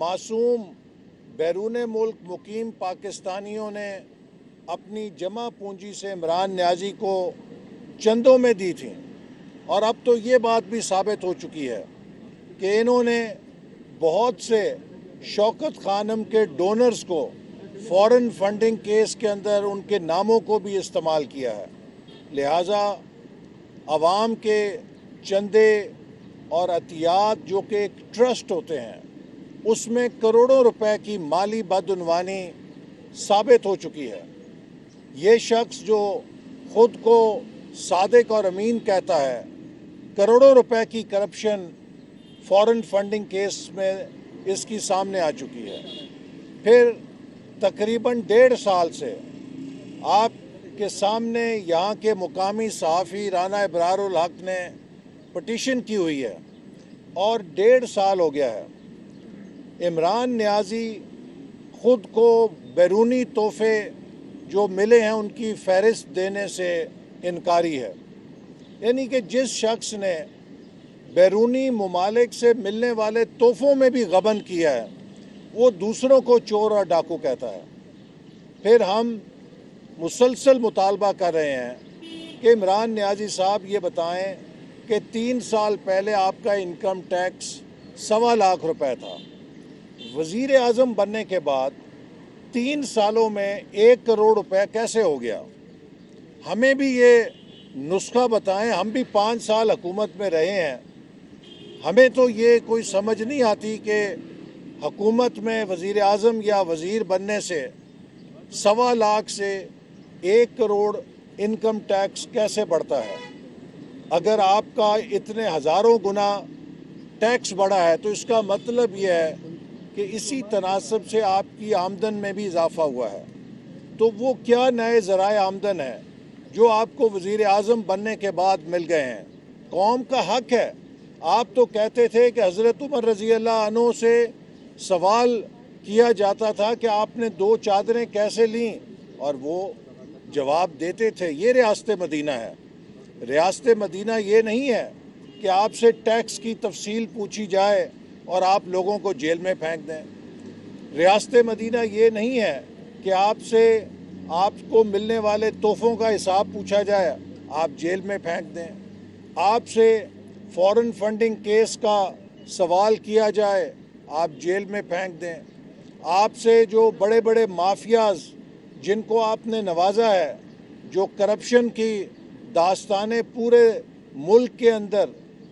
मासूम बैरून मुल्क मुकीम पाकिस्तानियों ने अपनी जमा पूंजी से इमरान न्याजी को चंदों में दी थी, और अब तो ये बात भी साबित हो चुकी है कि इन्होंने बहुत से शौकत खानम के डोनर्स को फॉरेन फंडिंग केस के अंदर उनके नामों को भी इस्तेमाल किया है। लिहाजा आवाम के चंदे और अतियात जो कि एक ट्रस्ट होते हैं, उसमें करोड़ों रुपए की माली बदउनवानी साबित हो चुकी है। ये शख्स जो खुद को सादिक और अमीन कहता है, करोड़ों रुपए की करप्शन फॉरेन फंडिंग केस में इसकी सामने आ चुकी है। फिर तकरीबन 1.5 साल से आपके सामने यहाँ के मुकामी सहाफ़ी राना इब्रारुल हक ने पटिशन की हुई है, और 1.5 साल हो गया है। इमरान न्याजी खुद को बैरूनी तोहफे जो मिले हैं उनकी फहरिस्त देने से इनकारी है। यानी कि जिस शख्स ने बैरूनी ममालिक से मिलने वाले तोहफों में भी गबन किया है, वो दूसरों को चोर और डाकू कहता है। फिर हम मुसलसल मुतालबा कर रहे हैं कि इमरान न्याजी साहब ये बताएं कि 3 साल पहले आपका इनकम टैक्स 1.25 लाख रुपए था। वज़ीर आज़म बनने के बाद 3 सालों में 1 करोड़ रुपए कैसे हो गया? हमें भी ये नुस्खा बताएं। हम भी 5 साल हुकूमत में रहे हैं, हमें तो ये कोई समझ नहीं आती कि हुकूमत में वज़ीर आज़म या वज़ीर बनने से 1.25 लाख से 1 करोड़ इनकम टैक्स कैसे बढ़ता है। अगर आपका इतने हज़ारों गुना टैक्स बढ़ा है तो इसका मतलब ये है कि इसी तनासब से आपकी आमदन में भी इजाफा हुआ है। तो वो क्या नए ज़राए आमदन है जो आपको वज़ीर आज़म बनने के बाद मिल गए हैं? कौम का हक है। आप तो कहते थे कि हज़रत उमर रज़ी अल्लाह अन्हु से सवाल किया जाता था कि आपने 2 चादरें कैसे लीं, और वो जवाब देते थे ये रियासत मदीना है। रियासत मदीना ये नहीं है कि आपसे टैक्स की तफसील पूछी जाए और आप लोगों को जेल में फेंक दें। रियासत मदीना ये नहीं है कि आपको मिलने वाले तोहफ़ों का हिसाब पूछा जाए, आप जेल में फेंक दें। आपसे फॉरेन फंडिंग केस का सवाल किया जाए, आप जेल में फेंक दें। आपसे जो बड़े बड़े माफियाज जिनको आपने नवाजा है, जो करप्शन की दास्तानें पूरे मुल्क के अंदर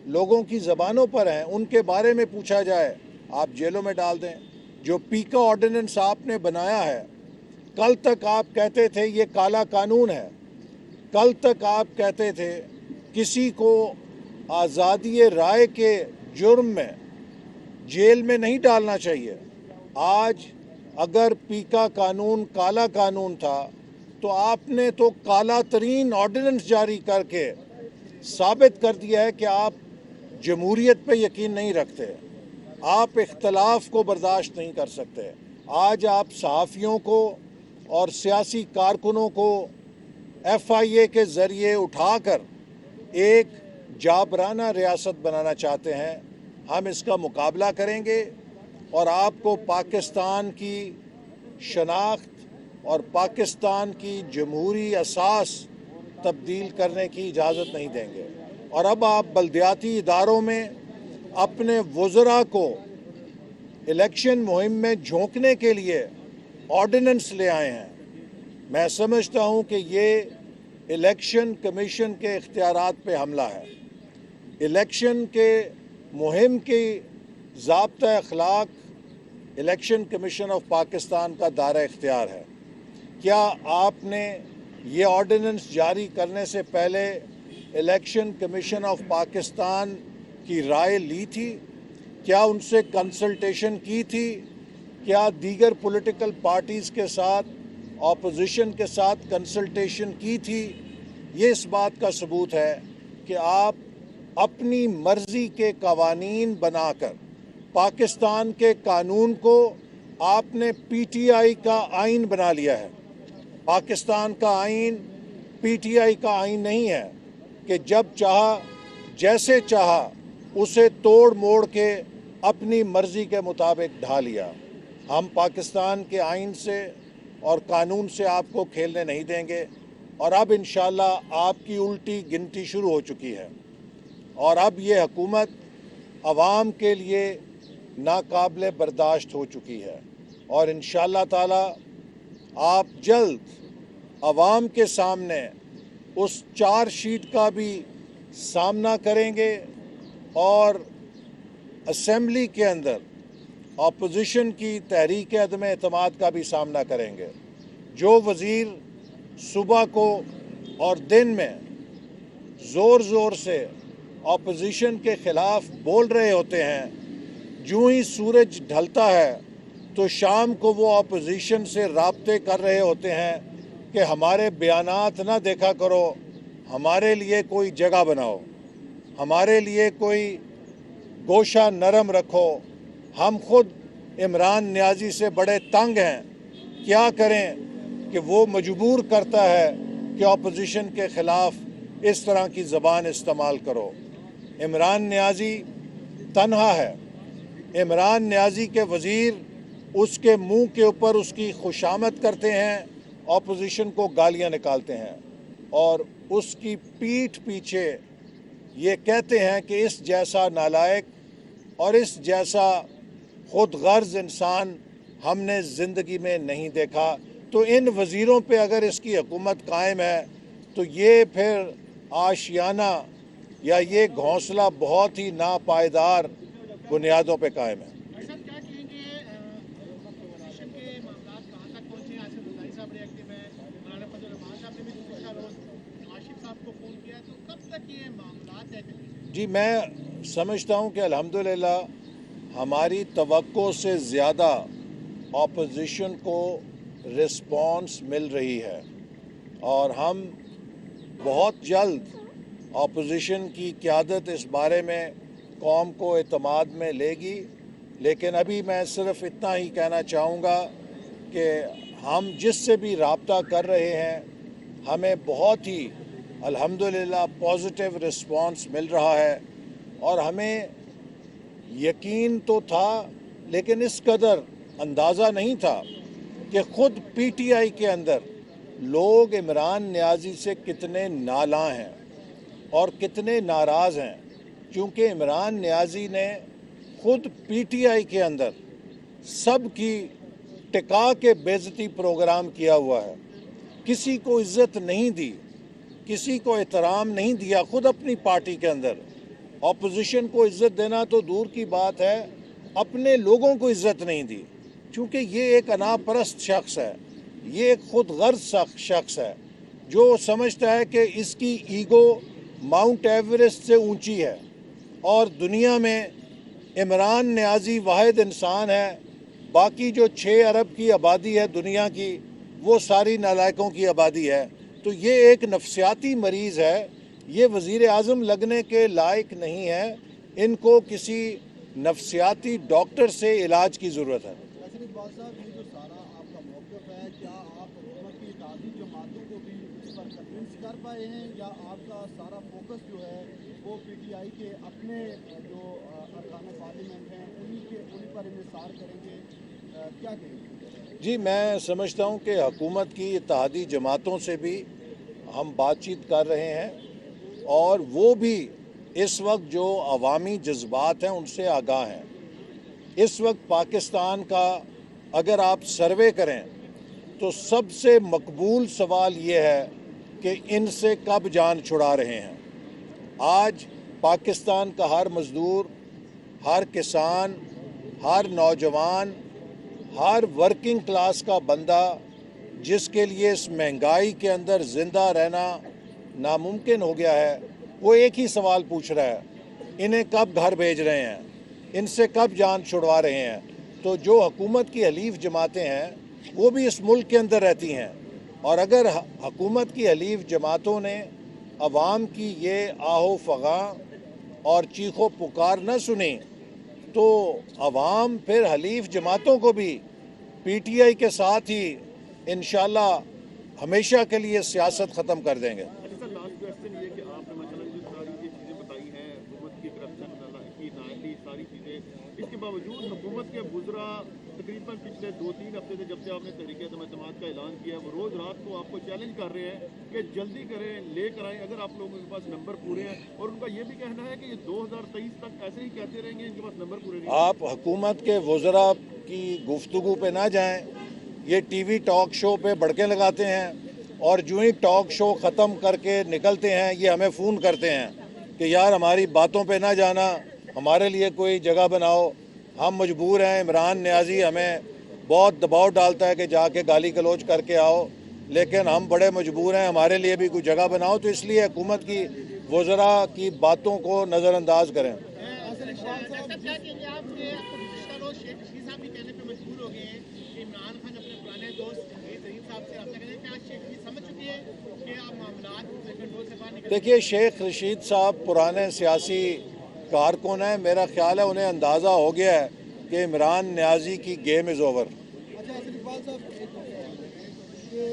लोगों की ज़बानों पर हैं, उनके बारे में पूछा जाए, आप जेलों में डाल दें। जो पीका ऑर्डिनेंस आपने बनाया है, कल तक आप कहते थे ये काला कानून है, कल तक आप कहते थे किसी को आज़ादी राय के जुर्म में जेल में नहीं डालना चाहिए। आज अगर पीका कानून काला कानून था तो आपने तो काला तरीन ऑर्डिनेंस जारी करके साबित कर दिया है कि आप जमहूरियत पे यकीन नहीं रखते, आप इख्तलाफ को बर्दाश्त नहीं कर सकते। आज आप सहाफ़ियों को और सियासी कारकुनों को FIA के ज़रिए उठाकर एक जाबराना रियासत बनाना चाहते हैं। हम इसका मुकाबला करेंगे और आपको पाकिस्तान की शनाख्त और पाकिस्तान की जमहूरी असास तब्दील करने की इजाज़त नहीं देंगे। और अब आप बल्दियाती इदारों में अपने वज़रा को इलेक्शन मुहिम में झोंकने के लिए ऑर्डिनेंस ले आए हैं। मैं समझता हूं कि ये इलेक्शन कमीशन के इख्तियारात पे हमला है। इलेक्शन के मुहिम की ज़ाब्ता अखलाक इलेक्शन कमीशन ऑफ पाकिस्तान का दायरा इख्तियार है। क्या आपने ये ऑर्डिनेंस जारी करने से पहले इलेक्शन कमीशन ऑफ पाकिस्तान की राय ली थी? क्या उनसे कंसल्टेशन की थी? क्या दीगर पॉलिटिकल पार्टीज़ के साथ, ऑपोजिशन के साथ कंसल्टेशन की थी? ये इस बात का सबूत है कि आप अपनी मर्ज़ी के कवानीन बनाकर पाकिस्तान के कानून को आपने PTI का आइन बना लिया है। पाकिस्तान का आइन PTI का आइन नहीं है कि जब चाहा जैसे चाहा उसे तोड़ मोड़ के अपनी मर्जी के मुताबिक ढा लिया। हम पाकिस्तान के आइन से और कानून से आपको खेलने नहीं देंगे और अब इंशाल्लाह आपकी उल्टी गिनती शुरू हो चुकी है और अब ये हुकूमत अवाम के लिए नाकाबिल बर्दाश्त हो चुकी है और इंशाल्लाह ताला आप जल्द अवाम के सामने उस चार्जशीट का भी सामना करेंगे और असेंबली के अंदर अपोजिशन की तहरीक अदम एतमाद का भी सामना करेंगे। जो वज़ीर सुबह को और दिन में ज़ोर ज़ोर से अपोजिशन के ख़िलाफ़ बोल रहे होते हैं, जो ही सूरज ढलता है तो शाम को वो अपोजिशन से राब्ते कर रहे होते हैं कि हमारे बयानात ना देखा करो, हमारे लिए कोई जगह बनाओ, हमारे लिए कोई गोशा नरम रखो, हम खुद इमरान नियाज़ी से बड़े तंग हैं, क्या करें कि वो मजबूर करता है कि अपोजिशन के ख़िलाफ़ इस तरह की ज़बान इस्तेमाल करो। इमरान नियाज़ी तन्हा है, इमरान नियाज़ी के वज़ीर उसके मुंह के ऊपर उसकी खुशामद करते हैं, अपोजिशन को गालियां निकालते हैं और उसकी पीठ पीछे ये कहते हैं कि इस जैसा नालायक और इस जैसा खुद गर्ज इंसान हमने ज़िंदगी में नहीं देखा। तो इन वज़ीरों पे अगर इसकी हुकूमत कायम है तो ये फिर आशियाना या ये घोंसला बहुत ही नापायदार बुनियादों पे कायम है। जी, मैं समझता हूँ कि अल्हम्दुलिल्लाह हमारी तवक्को से ज़्यादा अपोजिशन को रिस्पॉन्स मिल रही है और हम बहुत जल्द अपोजिशन की क़यादत इस बारे में कौम को एतमाद में लेगी। लेकिन अभी मैं सिर्फ़ इतना ही कहना चाहूँगा कि हम जिससे भी राब्ता कर रहे हैं हमें बहुत ही अल्हम्दुलिल्लाह पॉजिटिव रिस्पॉन्स मिल रहा है और हमें यकीन तो था लेकिन इस कदर अंदाज़ा नहीं था कि ख़ुद पीटीआई के अंदर लोग इमरान नियाज़ी से कितने नालां हैं और कितने नाराज़ हैं, क्योंकि इमरान नियाज़ी ने ख़ुद पीटीआई के अंदर सब की टिका के बेइज्जती प्रोग्राम किया हुआ है। किसी को इज़्ज़त नहीं दी, किसी को एहतराम नहीं दिया खुद अपनी पार्टी के अंदर। अपोजिशन को इज़्ज़त देना तो दूर की बात है, अपने लोगों को इज़्ज़त नहीं दी, क्योंकि ये एक अनापरस्त शख्स है, ये एक खुद गर्ज शख्स है जो समझता है कि इसकी ईगो माउंट एवरेस्ट से ऊंची है और दुनिया में इमरान नियाज़ी वाहिद इंसान है, बाकी जो 6 अरब की आबादी है दुनिया की वो सारी नालायकों की आबादी है। तो ये एक नफ्सियाती मरीज़ है, ये वज़ीर आज़म लगने के लायक नहीं है, इनको किसी नफ्सियाती डॉक्टर से इलाज की ज़रूरत है। ये जो सारा आपका मौक़िफ़ है, क्या आप हुकूमत की इत्तेहादी जमातों को भी इस पर कन्विंस कर पाए हैं या आपका सारा फोकस जो है वो पीटीआई के अपने जो अरकान पार्लियामेंट हैं उन्हीं पर इन्हिसार करेंगे, क्या कहेंगे? जी, मैं समझता हूँ कि हुकूमत की इत्तेहादी जमातों से भी हम बातचीत कर रहे हैं और वो भी इस वक्त जो अवामी जज्बात हैं उनसे आगाह हैं। इस वक्त पाकिस्तान का अगर आप सर्वे करें तो सबसे मकबूल सवाल ये है कि इनसे कब जान छुड़ा रहे हैं। आज पाकिस्तान का हर मज़दूर, हर किसान, हर नौजवान, हर वर्किंग क्लास का बंदा जिसके लिए इस महंगाई के अंदर ज़िंदा रहना नामुमकिन हो गया है, वो एक ही सवाल पूछ रहा है, इन्हें कब घर भेज रहे हैं, इनसे कब जान छुड़वा रहे हैं। तो जो हुकूमत की हलीफ जमातें हैं वो भी इस मुल्क के अंदर रहती हैं और अगर हुकूमत की हलीफ जमातों ने अवाम की ये आहो फगा और चीखो पुकार न सुनी तो अवाम फिर हलीफ जमातों को भी पीटीआई के साथ ही इंशाल्लाह हमेशा के लिए सियासत ख़त्म कर देंगे। लास्ट क्वेश्चन ये कि आपने माशाल्लाह जो सारी ये चीज़ें बताई हैं, हुकूमत की करप्शन की नाअहली, सारी चीज़ें, इसके बावजूद हुकूमत के वुज़रा तकरीबन पिछले 2-3 हफ्ते से जब से आपने तहरीक एतमाद का ऐलान किया वो रोज़ रात को आपको चैलेंज कर रहे हैं कि जल्दी करें, लेकर आएँ अगर आप लोगों के पास नंबर पूरे हैं। और उनका ये भी कहना है कि ये 2023 तक ऐसे ही कहते रहेंगे, इनके पास नंबर पूरे नहीं। आप हुकूमत के वुज़रा की गुफ्तगू पे ना जाएं, ये टीवी टॉक शो पे भड़के लगाते हैं और जो ही टॉक शो ख़त्म करके निकलते हैं ये हमें फ़ोन करते हैं कि यार हमारी बातों पे ना जाना, हमारे लिए कोई जगह बनाओ, हम मजबूर हैं। इमरान न्याजी हमें बहुत दबाव डालता है कि जाके गाली गलौज करके आओ, लेकिन हम बड़े मजबूर हैं, हमारे लिए भी कोई जगह बनाओ। तो इसलिए हुकूमत की वुज़रा की बातों को नज़रअंदाज करें। देखिए, शेख रशीद साहब पुराने सियासी कारकुन हैं, मेरा ख्याल है उन्हें अंदाज़ा हो गया है कि इमरान न्याजी की गेम इज़ ओवर। अच्छा इकबाल साहब, कि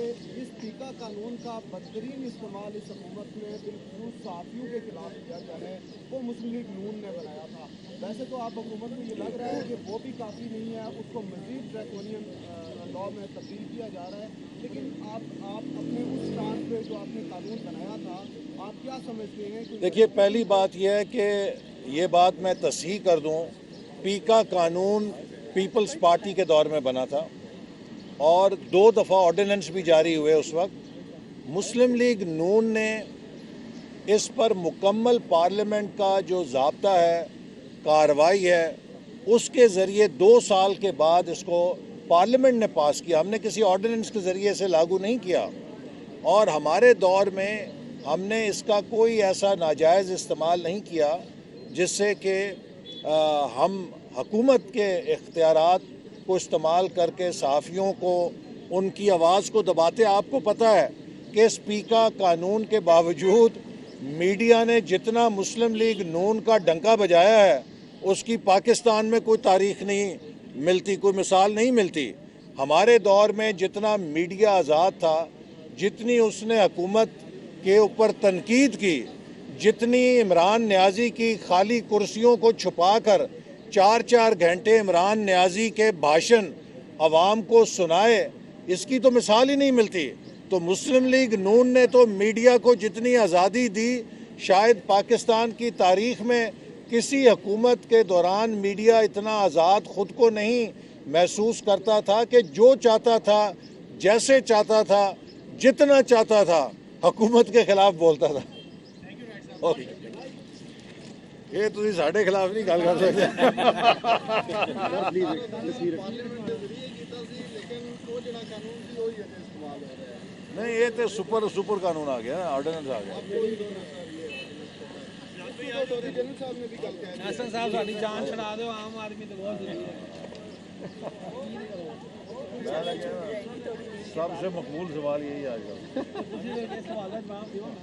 इस टीका कानून का बदतरीन इस्तेमाल इस हुकूमत में बिल्कुल सहाफ़ियों के खिलाफ किया जा रहा है, वो मुस्लिम लीग नून ने बनाया था। वैसे तो आप हुकूमत में ये लग रहा है कि वो भी काफ़ी नहीं है, उसको मज़ीद ड्रैकोनियन लॉ में तब्दील किया जा रहा है, लेकिन आप अपने उस स्टांस पे जो आपने कानून बनाया था, आप क्या समझते हैं कि? देखिए, पहली बात यह है कि ये बात मैं तस्हीह कर दूं, पीका कानून पीपल्स पार्टी के दौर में बना था और 2 दफ़ा ऑर्डिनेंस भी जारी हुए उस वक्त। मुस्लिम लीग नून ने इस पर मुकम्मल पार्लियामेंट का जो ज़ाब्ता है, कार्रवाई है, उसके ज़रिए 2 साल के बाद इसको पार्लियामेंट ने पास किया। हमने किसी ऑर्डिनेंस के ज़रिए से लागू नहीं किया और हमारे दौर में हमने इसका कोई ऐसा नाजायज़ इस्तेमाल नहीं किया जिससे कि हम हुकूमत के इख्तियारात को इस्तेमाल करके सहाफ़ियों को उनकी आवाज़ को दबाते। आपको पता है कि स्पीकर कानून के बावजूद मीडिया ने जितना मुस्लिम लीग नून का डंका बजाया है उसकी पाकिस्तान में कोई तारीख़ नहीं मिलती, कोई मिसाल नहीं मिलती। हमारे दौर में जितना मीडिया आज़ाद था, जितनी उसने हुकूमत के ऊपर तनकीद की, जितनी इमरान न्याजी की खाली कुर्सियों को छुपाकर 4-4 घंटे इमरान न्याजी के भाषण अवाम को सुनाए, इसकी तो मिसाल ही नहीं मिलती। तो मुस्लिम लीग नून ने तो मीडिया को जितनी आज़ादी दी, शायद पाकिस्तान की तारीख़ में किसी हुकूमत के दौरान मीडिया इतना आज़ाद ख़ुद को नहीं महसूस करता था कि जो चाहता था, जैसे चाहता था, जितना चाहता था, हुकूमत के ख़िलाफ़ बोलता था। ये तुम साढ़े खिलाफ नहीं गल कर सकते। नहीं, ये तो सुपर कानून आ गया, ऑर्डिनेंस आ गया। हसन साहब साडी जान छड़ा दो, आम आदमी तो बहुत जरूरी है। सबसे मकबूल सवाल यही आजकल। सवाल है जवाब दियो ना।